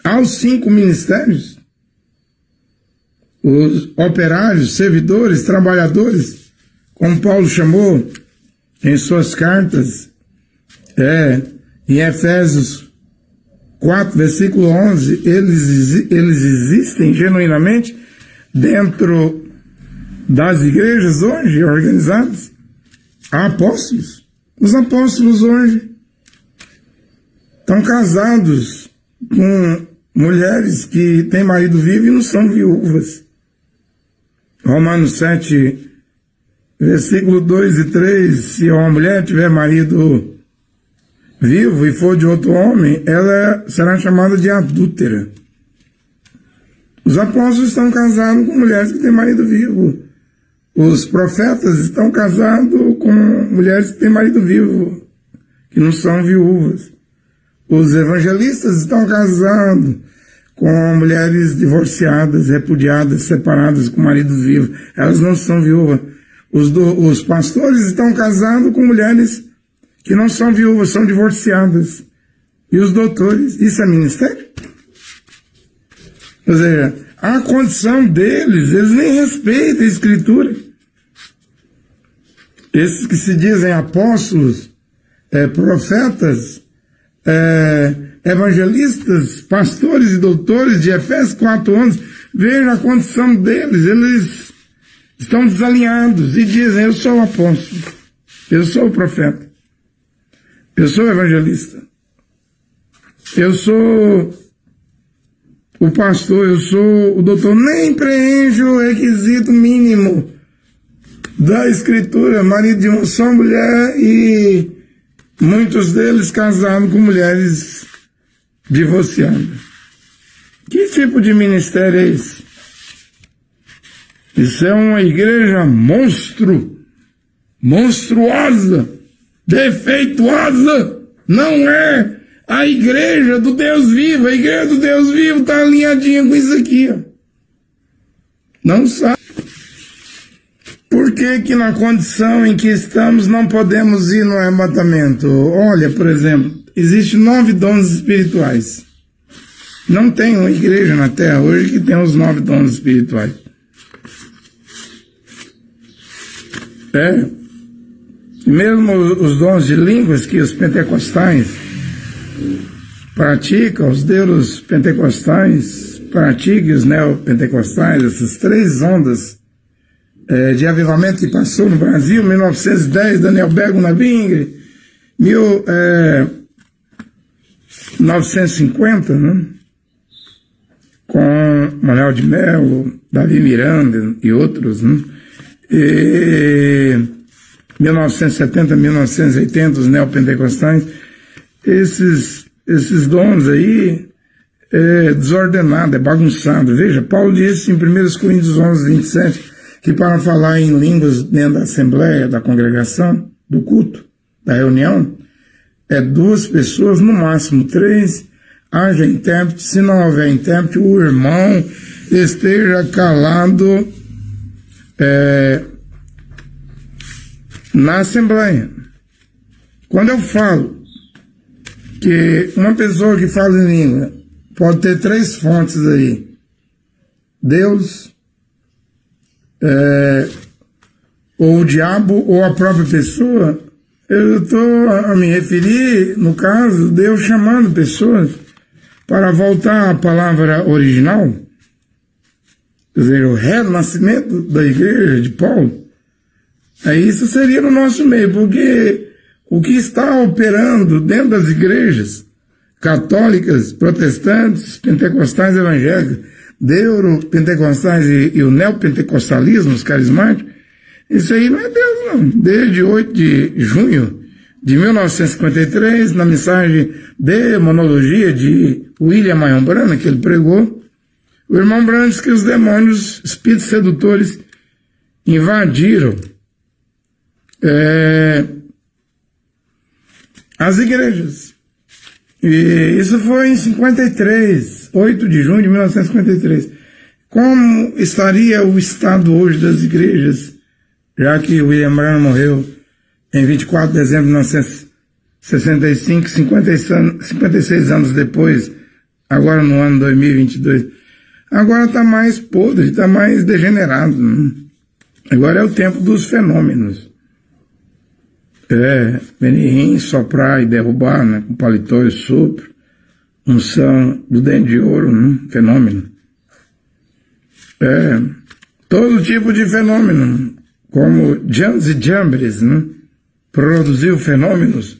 aos 5 ministérios, os operários, servidores, trabalhadores, como Paulo chamou em suas cartas, em Efésios 4, versículo 11, eles existem genuinamente dentro das igrejas hoje organizadas. Há apóstolos. Os apóstolos hoje estão casados com mulheres que têm marido vivo e não são viúvas. Romanos 7, versículo 2 e 3, se uma mulher tiver marido vivo e for de outro homem, ela será chamada de adúltera. Os apóstolos estão casados com mulheres que têm marido vivo. Os profetas estão casados com mulheres que têm marido vivo, que não são viúvas. Os evangelistas estão casados com mulheres divorciadas, repudiadas, separadas com marido vivo. Elas não são viúvas. Os pastores estão casados com mulheres que não são viúvas, são divorciadas. E os doutores, isso é ministério? Ou seja, a condição deles, eles nem respeitam a Escritura. Esses que se dizem apóstolos, profetas, evangelistas, pastores e doutores de Efésios 4:11, veja a condição deles, eles estão desalinhados e dizem, eu sou o apóstolo, eu sou o profeta, eu sou o evangelista, eu sou o pastor, eu sou o doutor, nem preencho o requisito mínimo da Escritura, marido de uma só mulher e muitos deles casados com mulheres divorciadas. Que tipo de ministério é esse? Isso é uma igreja monstruosa, defeituosa, não é a igreja do Deus vivo. A igreja do Deus vivo está alinhadinha com isso aqui, ó. Não sabe. Por que na condição em que estamos não podemos ir no arrebatamento? Olha, por exemplo, existem 9 dons espirituais. Não tem uma igreja na Terra hoje que tem os 9 dons espirituais. Mesmo os dons de línguas que os pentecostais praticam, os deuses pentecostais praticam, os neopentecostais, essas 3 ondas de avivamento que passou no Brasil, 1910, Daniel Bergo na Vingre, 1950, né? Com Manuel de Mello, Davi Miranda e outros, né? 1970, 1980, os neopentecostais, esses dons aí desordenado, é bagunçado. Veja, Paulo disse em 1 Coríntios 11, 27, que para falar em línguas dentro da assembleia, da congregação, do culto, da reunião, 2 pessoas, no máximo 3, haja intérprete. Se não houver intérprete, o irmão esteja calado na assembleia. Quando eu falo que uma pessoa que fala em língua pode ter 3 fontes aí, Deus, ou o diabo, ou a própria pessoa, eu estou a me referir, no caso, Deus chamando pessoas para voltar à palavra original, quer dizer, o renascimento da igreja de Paulo. Aí isso seria no nosso meio, porque o que está operando dentro das igrejas católicas, protestantes, pentecostais, evangélicas, pentecostais e o neopentecostalismo, os carismáticos, isso aí não é Deus, não. Desde 8 de junho de 1953, na mensagem de monologia de William Marion Branham, que ele pregou, o irmão Branham disse que os demônios, espíritos sedutores, invadiram as igrejas. E isso foi em 53, 8 de junho de 1953. Como estaria o estado hoje das igrejas, já que William Branham morreu em 24 de dezembro de 1965, 56 anos depois agora no ano 2022. Agora está mais podre, está mais degenerado. Né? Agora é o tempo dos fenômenos. Venir, soprar e derrubar, né? Com paletó e sopro. Unção do dente de ouro, né? Fenômeno. Todo tipo de fenômeno, como Jannes e Jambres, né? Produziu fenômenos.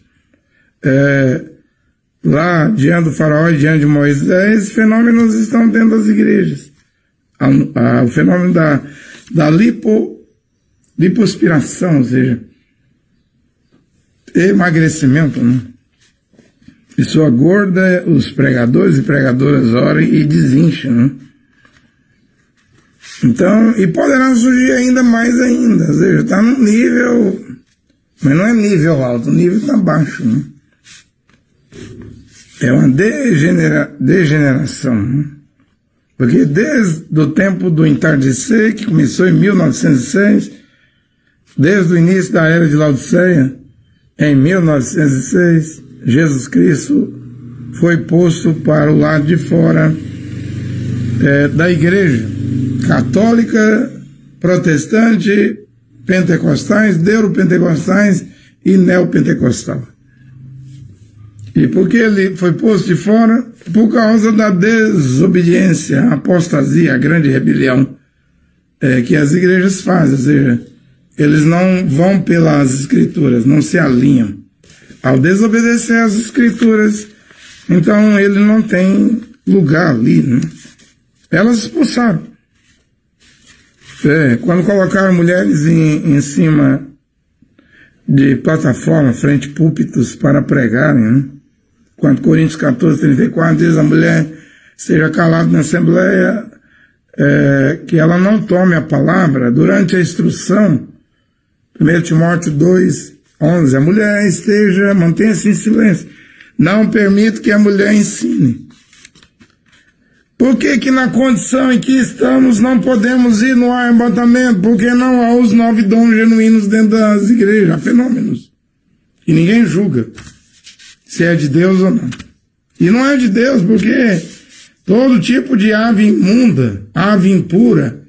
Lá, diante do faraó e diante de Moisés, fenômenos estão dentro das igrejas. O fenômeno da lipoaspiração, ou seja, emagrecimento, né? Pessoa gorda, os pregadores e pregadoras oram e desincham, né? Então, e poderá surgir ainda mais ainda, ou seja, está num nível, mas não é nível alto, o nível está baixo, né? É uma degeneração, né? Porque desde o tempo do entardecer, que começou em 1906, desde o início da era de Laodiceia, em 1906, Jesus Cristo foi posto para o lado de fora da igreja católica, protestante, pentecostais, neuropentecostais e neopentecostal. E por que ele foi posto de fora? Por causa da desobediência, a apostasia, a grande rebelião que as igrejas fazem, ou seja, eles não vão pelas escrituras, não se alinham. Ao desobedecer às escrituras, então ele não tem lugar ali, né? Elas expulsaram. Quando colocaram mulheres em cima de plataforma, frente a púlpitos para pregarem, né? Quando Coríntios 14, 34 diz a mulher seja calada na assembleia, que ela não tome a palavra durante a instrução. 1 Timóteo 2, 11, a mulher mantenha-se em silêncio. Não permito que a mulher ensine. Por que na condição em que estamos não podemos ir no arrebatamento? Porque não há os 9 dons genuínos dentro das igrejas, há fenômenos. E ninguém julga se é de Deus ou não. E não é de Deus, porque todo tipo de ave imunda, ave impura,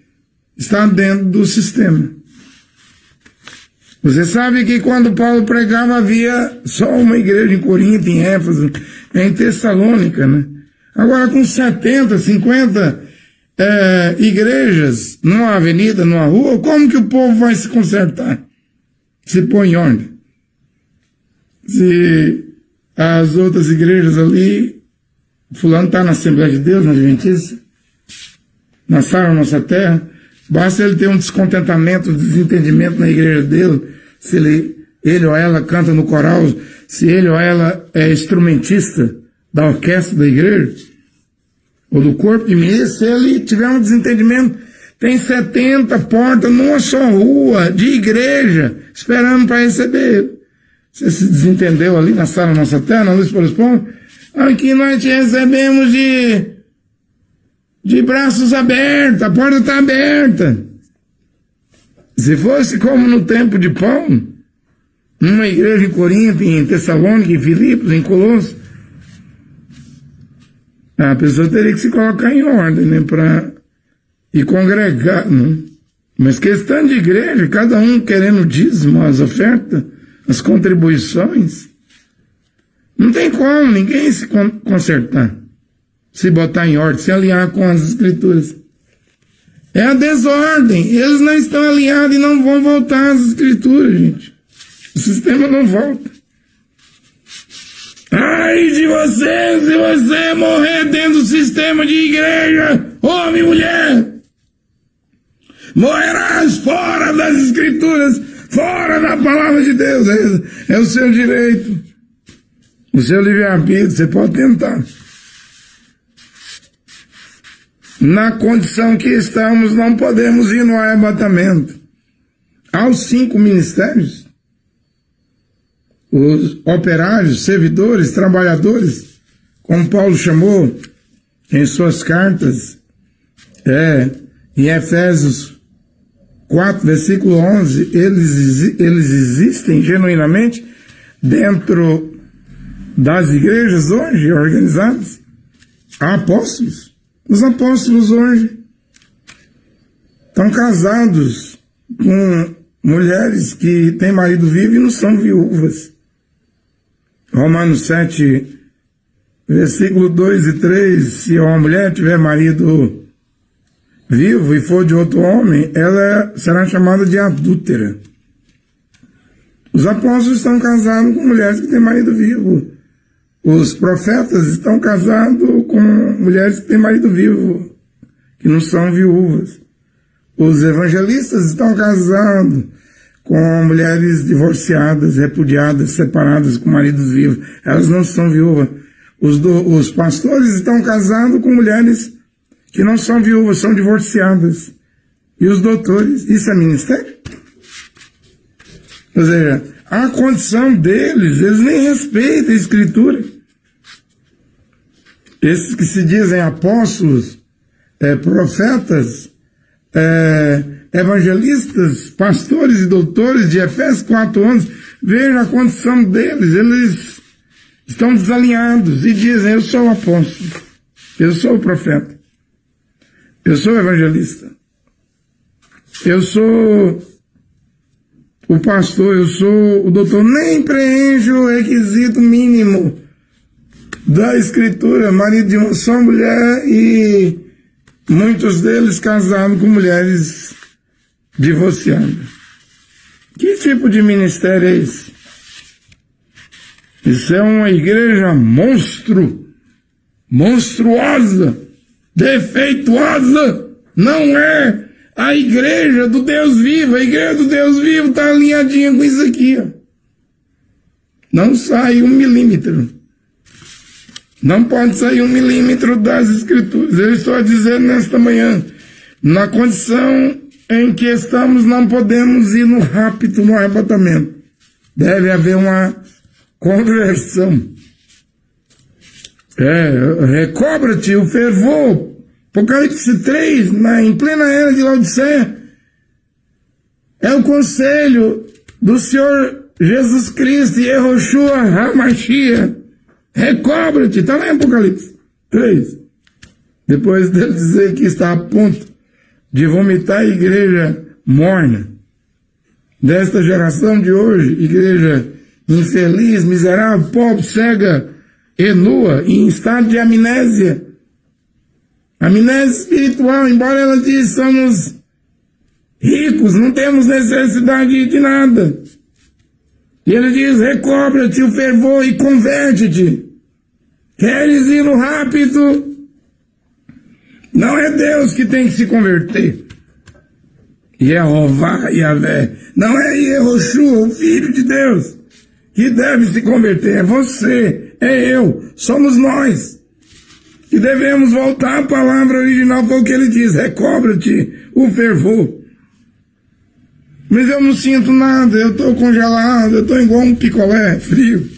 está dentro do sistema. Você sabe que quando Paulo pregava havia só uma igreja em Corinto, em Éfeso, em Tessalônica, né? Agora com 70, 50 igrejas numa avenida, numa rua, como que o povo vai se consertar? Se põe em ordem. Se as outras igrejas ali, fulano está na Assembleia de Deus, na Adventista, na Sara Nossa Terra, basta ele ter um descontentamento, desentendimento na igreja dele, se ele ou ela canta no coral, se ele ou ela é instrumentista da orquestra da igreja, ou do corpo de ministros, se ele tiver um desentendimento, tem 70 portas numa só rua de igreja, esperando para receber ele. Você se desentendeu ali na Sala Nossa Terra, na Luz por Pão? Aqui nós te recebemos de braços abertos, a porta está aberta. Se fosse como no tempo de Paulo, numa igreja em Corinto, em Tessalônica, em Filipos, em Colossos, a pessoa teria que se colocar em ordem, né, e congregar, né? Mas questão de igreja, cada um querendo dízimo, as ofertas, as contribuições, não tem como ninguém se consertar, se botar em ordem, se alinhar com as escrituras. É a desordem, eles não estão alinhados e não vão voltar às escrituras, gente. O sistema não volta. Ai de você, se você morrer dentro do sistema de igreja, homem e mulher, morrerás fora das escrituras, fora da palavra de Deus. É o seu direito, o seu livre-arbítrio, você pode tentar. Na condição que estamos, não podemos ir no arrebatamento. Aos 5 ministérios, os operários, servidores, trabalhadores, como Paulo chamou em suas cartas, em Efésios 4, versículo 11, eles existem genuinamente dentro das igrejas hoje organizadas. Há apóstolos. Os apóstolos hoje estão casados com mulheres que têm marido vivo e não são viúvas. Romanos 7, versículo 2 e 3, se uma mulher tiver marido vivo e for de outro homem, ela será chamada de adúltera. Os apóstolos estão casados com mulheres que têm marido vivo. Os profetas estão casados com mulheres que têm marido vivo, que não são viúvas. Os evangelistas estão casados com mulheres divorciadas, repudiadas, separadas com maridos vivos. Elas não são viúvas. Os pastores estão casados com mulheres que não são viúvas, são divorciadas. E os doutores, isso é ministério? Ou seja, a condição deles, eles nem respeitam a Escritura. Esses que se dizem apóstolos, profetas, evangelistas, pastores e doutores de Efésios 4:11, veja a condição deles, eles estão desalinhados e dizem: eu sou o apóstolo, eu sou o profeta, eu sou o evangelista, eu sou o pastor, eu sou o doutor, nem preenche o requisito mínimo da Escritura, marido de uma só mulher, e muitos deles casados com mulheres divorciadas. Que tipo de ministério é esse? Isso é uma igreja monstruosa, defeituosa. Não é a igreja do Deus vivo. A igreja do Deus vivo está alinhadinha com isso aqui, ó. Não sai 1 milímetro. Não pode sair 1 milímetro das Escrituras. Eu estou dizendo nesta manhã, na condição em que estamos, não podemos ir no rapto, no arrebatamento. Deve haver uma conversão. Recobra-te o fervor. Apocalipse 3, em plena era de Laodiceia, é o conselho do Senhor Jesus Cristo e Yehoshua HaMashiach. Recobra-te, está lá em Apocalipse 3. Depois dele dizer que está a ponto de vomitar a igreja morna desta geração de hoje, igreja infeliz, miserável, pobre, cega e nua, em estado de amnésia. Amnésia espiritual, embora ela diz somos ricos, não temos necessidade de nada. E ele diz: recobra-te o fervor e converte-te. Queres ir no rápido? Não é Deus que tem que se converter. Jeová, Yahvé. Não é Yehoshua, o Filho de Deus, que deve se converter. É você, é eu, somos nós. E devemos voltar à palavra original, foi o que ele diz: recobra-te o fervor. Mas eu não sinto nada, eu estou congelado, eu estou igual um picolé frio.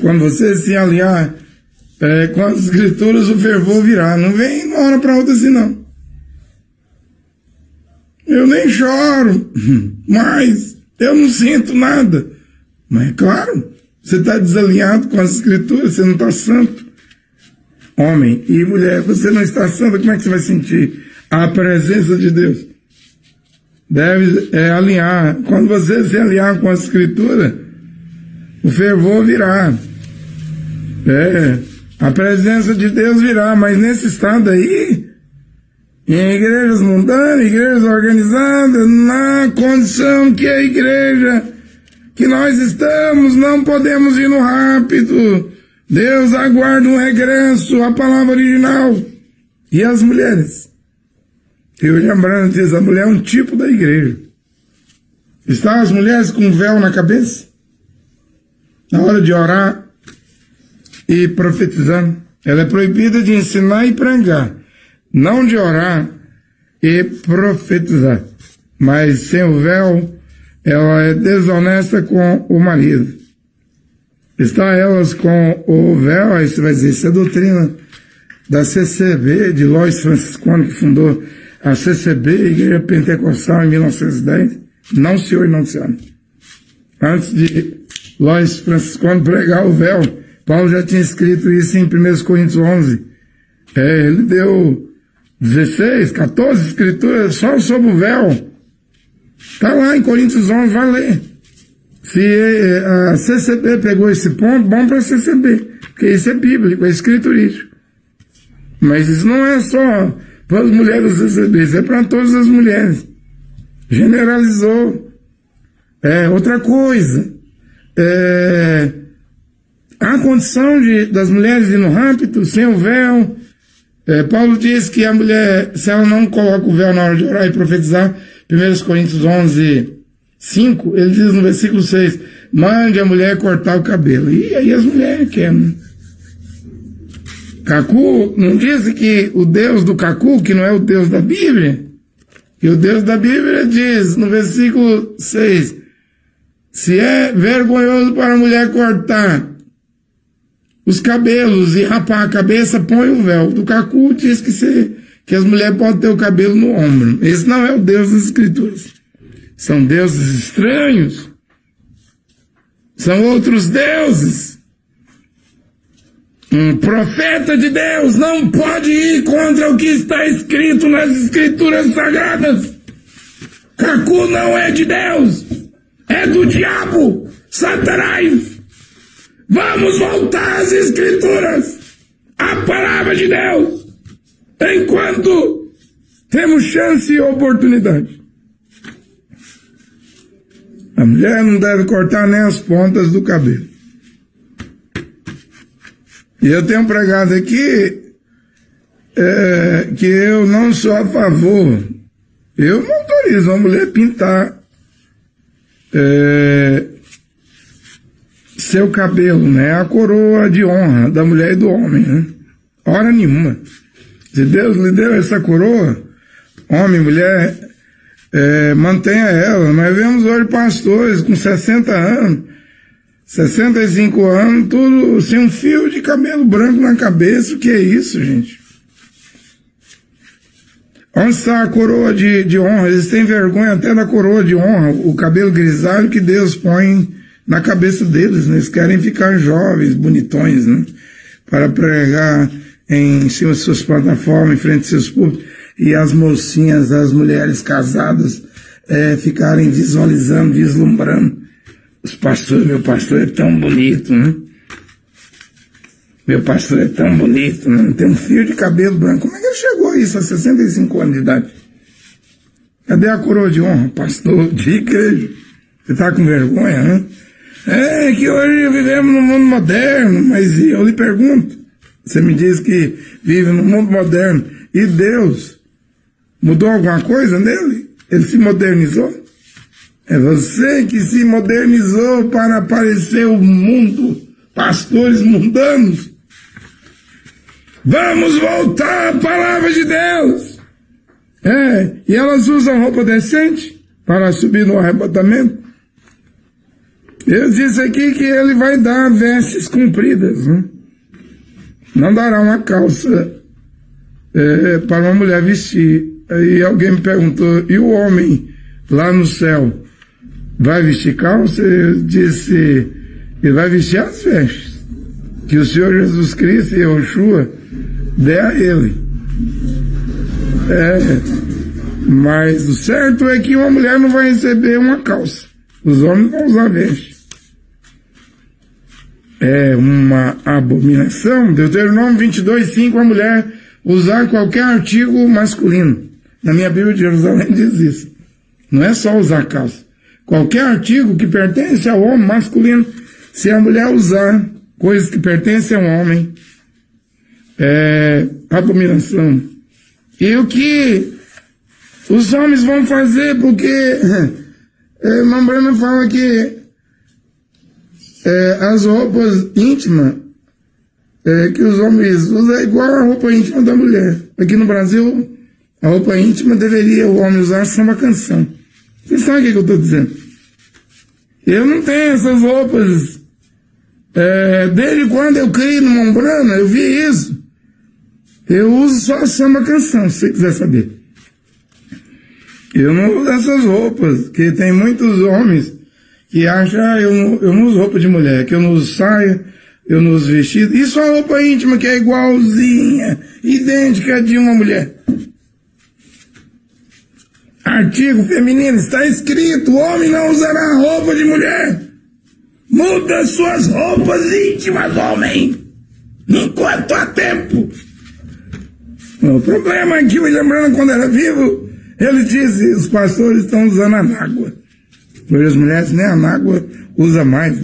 Quando você se aliar com as Escrituras, o fervor virá. Não vem de uma hora para outra assim, não. Eu nem choro, mas eu não sinto nada. Mas é claro, você está desalinhado com as Escrituras, você não está santo. Homem e mulher, você não está santo, como é que você vai sentir a presença de Deus? Deve alinhar. Quando você se alinhar com a Escritura, o fervor virá. A presença de Deus virá, mas nesse estado aí, em igrejas mundanas, igrejas organizadas, na condição que a igreja que nós estamos, não podemos ir no rápido. Deus aguarda um regresso à palavra original. E as mulheres? E o Lembrando diz: a mulher é um tipo da igreja. Estão as mulheres com véu na cabeça? Na hora de orar e profetizando. Ela é proibida de ensinar e pregar, não de orar e profetizar. Mas sem o véu, ela é desonesta com o marido. Está elas com o véu, aí você vai dizer: isso é doutrina da CCB, de Lois Franciscano, que fundou a CCB, Igreja Pentecostal, em 1910. Não, senhor e não, senhora. Antes de Lois Franciscano pregar o véu, Paulo já tinha escrito isso em 1 Coríntios 11. Ele deu 16, 14 escrituras só sobre o véu. Está lá em Coríntios 11, vai ler. Se a CCB pegou esse ponto, bom para a CCB, porque isso é bíblico, é escriturístico. Mas isso não é só para as mulheres da CCB, isso é para todas as mulheres. Generalizou. Outra coisa, a condição das mulheres ir no rapto, sem o véu. Paulo diz que a mulher, se ela não coloca o véu na hora de orar e profetizar, 1 Coríntios 11, 5, ele diz no versículo 6, mande a mulher cortar o cabelo. E aí as mulheres querem. Cacu, não diz que o Deus do Cacu, que não é o Deus da Bíblia, e o Deus da Bíblia diz no versículo 6, se é vergonhoso para a mulher cortar os cabelos e rapar a cabeça, põe o véu. Do Cacu diz que as mulheres podem ter o cabelo no ombro. Esse não é o Deus das Escrituras. São deuses estranhos. São outros deuses. Um profeta de Deus não pode ir contra o que está escrito nas Escrituras Sagradas. Cacu não é de Deus. É do diabo. Satanás. Vamos voltar às Escrituras, à palavra de Deus, enquanto temos chance e oportunidade. A mulher não deve cortar nem as pontas do cabelo. E eu tenho pregado aqui que eu não sou a favor, eu não autorizo a mulher pintar seu cabelo, né? A coroa de honra da mulher e do homem, né? Hora nenhuma. Se Deus lhe deu essa coroa, homem, mulher, mantenha ela. Nós vemos hoje pastores com 60 anos, 65 anos, tudo sem um fio de cabelo branco na cabeça. O que é isso, gente? Onde está a coroa de honra? Eles têm vergonha até da coroa de honra, o cabelo grisalho que Deus põe na cabeça deles, né? Eles querem ficar jovens, bonitões, né? Para pregar em cima de suas plataformas, em frente de seus públicos, e as mocinhas, as mulheres casadas, ficarem visualizando, vislumbrando. Os pastores, meu pastor é tão bonito, né? Meu pastor é tão bonito, né? Tem um fio de cabelo branco. Como é que ele chegou a isso, a 65 anos de idade? Cadê a coroa de honra? Pastor de igreja. Você está com vergonha, né? Que hoje vivemos num mundo moderno, mas eu lhe pergunto, você me diz que vive num mundo moderno, e Deus mudou alguma coisa nele? Ele se modernizou? É você que se modernizou para aparecer o mundo, pastores mundanos. Vamos voltar à palavra de Deus. E elas usam roupa decente para subir no arrebatamento. Eu disse aqui que ele vai dar vestes compridas, né? Não dará uma calça para uma mulher vestir. Aí alguém me perguntou, e o homem lá no céu vai vestir calça? Eu disse, ele vai vestir as vestes que o Senhor Jesus Cristo e Yoshua der a ele. Mas o certo é que uma mulher não vai receber uma calça. Os homens vão usar veste. É uma abominação. Deuteronômio 22:5, a mulher usar qualquer artigo masculino. Na minha Bíblia de Jerusalém diz isso. Não é só usar calça. Qualquer artigo que pertence ao homem masculino, se a mulher usar coisas que pertencem ao homem, é abominação. E o que os homens vão fazer, porque irmã Brana fala que as roupas íntimas que os homens usam é igual a roupa íntima da mulher. Aqui no Brasil, a roupa íntima deveria o homem usar samba canção. Vocês sabem o que eu estou dizendo? Eu não tenho essas roupas. Desde quando eu criei no Mombrana, eu vi isso. Eu uso só samba canção, se você quiser saber. Eu não uso essas roupas, porque tem muitos homens que acham, eu não uso roupa de mulher, que eu não uso saia, eu não uso vestido. Isso é uma roupa íntima que é igualzinha, idêntica de uma mulher. Artigo feminino, está escrito: o homem não usará roupa de mulher. Muda suas roupas íntimas, homem, enquanto há tempo. O problema é que, lembrando quando era vivo, ele disse: os pastores estão usando anágua. Hoje as mulheres nem anágua usam mais.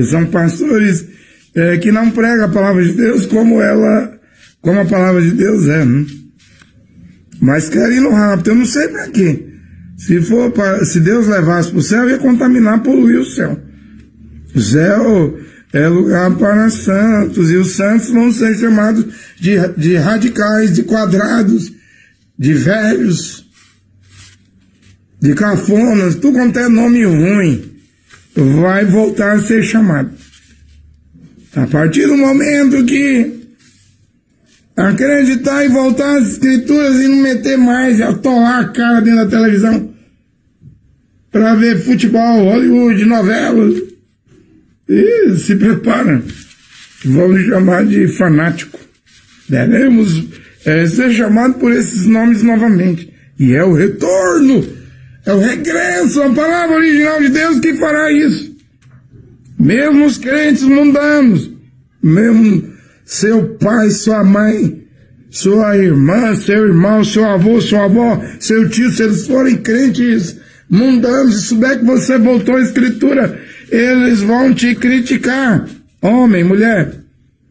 São pastores que não pregam a palavra de Deus como a palavra de Deus é, né? Mas querem ir no rapto, eu não sei para quê. Se Deus levasse para o céu, ia contaminar, poluir o céu. O céu é lugar para santos, e os santos vão ser chamados de radicais, de quadrados, de velhos, de cafonas, tudo quanto é nome ruim, vai voltar a ser chamado. A partir do momento que acreditar e voltar às escrituras e não meter mais, e atolar a cara dentro da televisão para ver futebol, Hollywood, novelas, e se prepara, vamos chamar de fanático. Devemos ser chamados por esses nomes novamente. E é o retorno, é o regresso à palavra original de Deus que fará isso. Mesmo os crentes mundanos, mesmo seu pai, sua mãe, sua irmã, seu irmão, seu avô, sua avó, seu tio, se eles forem crentes mundanos, se souber que você voltou à escritura, eles vão te criticar, homem, mulher,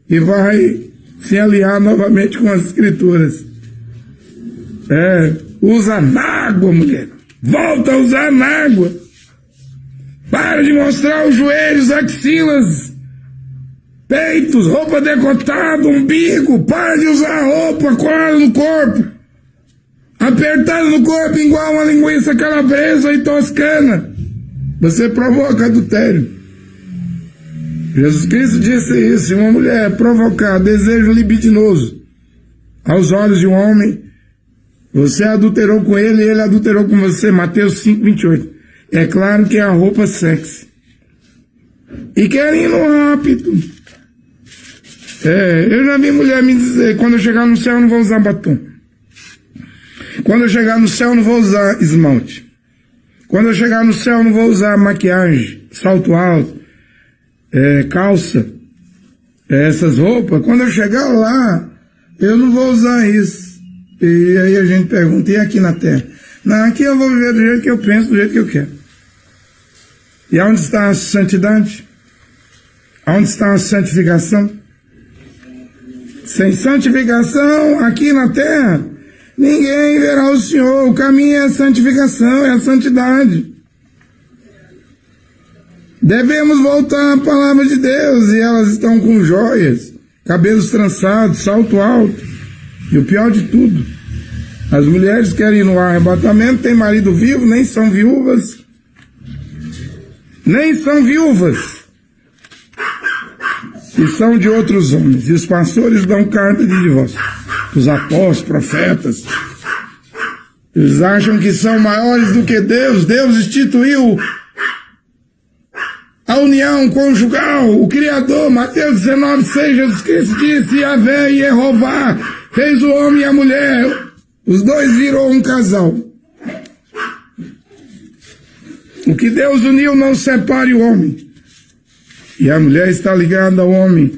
e vai se aliar novamente com as escrituras. Usa anágua, mulher. Volta a usar anágua. Para de mostrar os joelhos, axilas, peitos, roupa decotada, umbigo. Para de usar roupa colada no corpo, apertada no corpo igual uma linguiça calabresa e toscana. Você provoca adultério. Jesus Cristo disse isso: se uma mulher provocar desejo libidinoso aos olhos de um homem, você adulterou com ele e ele adulterou com você. Mateus 5:28. É claro que é a roupa sexy. E querem ir no rápido. Eu já vi mulher me dizer: quando eu chegar no céu eu não vou usar batom. Quando eu chegar no céu eu não vou usar esmalte. Quando eu chegar no céu eu não vou usar maquiagem, salto alto, calça, essas roupas. Quando eu chegar lá, eu não vou usar isso. E aí a gente pergunta: e aqui na terra? Não, aqui eu vou viver do jeito que eu penso, do jeito que eu quero. E onde está a santidade? Onde está a santificação? Sem santificação, aqui na terra, ninguém verá o Senhor. O caminho é a santificação, é a santidade. Devemos voltar à palavra de Deus, e elas estão com joias, cabelos trançados, salto alto. E o pior de tudo, as mulheres querem ir no arrebatamento, têm marido vivo, nem são viúvas. Nem são viúvas. E são de outros homens. E os pastores dão carta de divórcio. Os apóstolos, profetas. Eles acham que são maiores do que Deus. Deus instituiu a união conjugal. O Criador, Mateus 19:6, Jesus Cristo disse: Yahvé e Jeová fez o homem e a mulher. Os dois virou um casal. O que Deus uniu não separe o homem. E a mulher está ligada ao homem.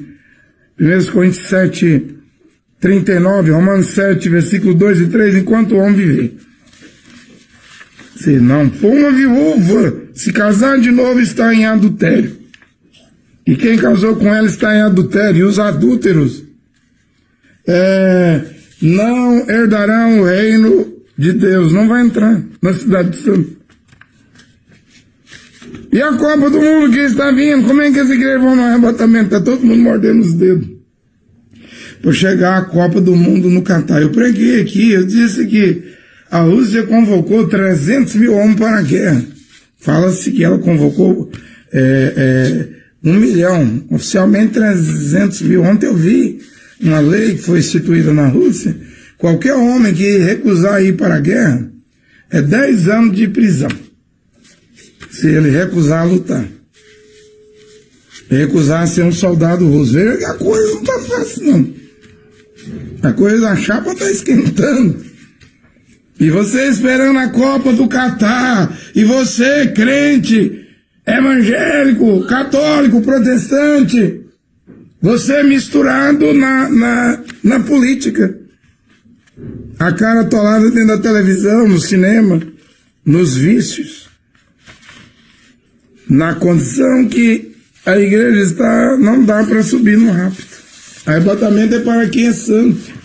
1 Coríntios 7:39, Romanos 7, versículo 2 e 3, enquanto o homem viver. Se não for uma viúva, se casar de novo, está em adultério. E quem casou com ela está em adultério. E os adúlteros não herdarão o reino de Deus. Não vai entrar na cidade de Santo. E a Copa do Mundo que está vindo, como é que as igrejas vão no arrebatamento? Está todo mundo mordendo os dedos por chegar a Copa do Mundo no Catar. Eu preguei aqui, eu disse que a Rússia convocou 300 mil homens para a guerra. Fala-se que ela convocou 1 milhão, oficialmente 300 mil. Ontem eu vi uma lei que foi instituída na Rússia: qualquer homem que recusar ir para a guerra é 10 anos de prisão, se ele recusar lutar. recusar ser um soldado russo. Veja que a coisa não tá fácil, não. A coisa, a chapa tá esquentando. E você esperando a Copa do Catar, e você, crente, evangélico, católico, protestante, você misturado na política. A cara atolada dentro da televisão, no cinema, nos vícios. Na condição que a igreja está, não dá para subir no rápido. Arrebatamento é para quem é santo.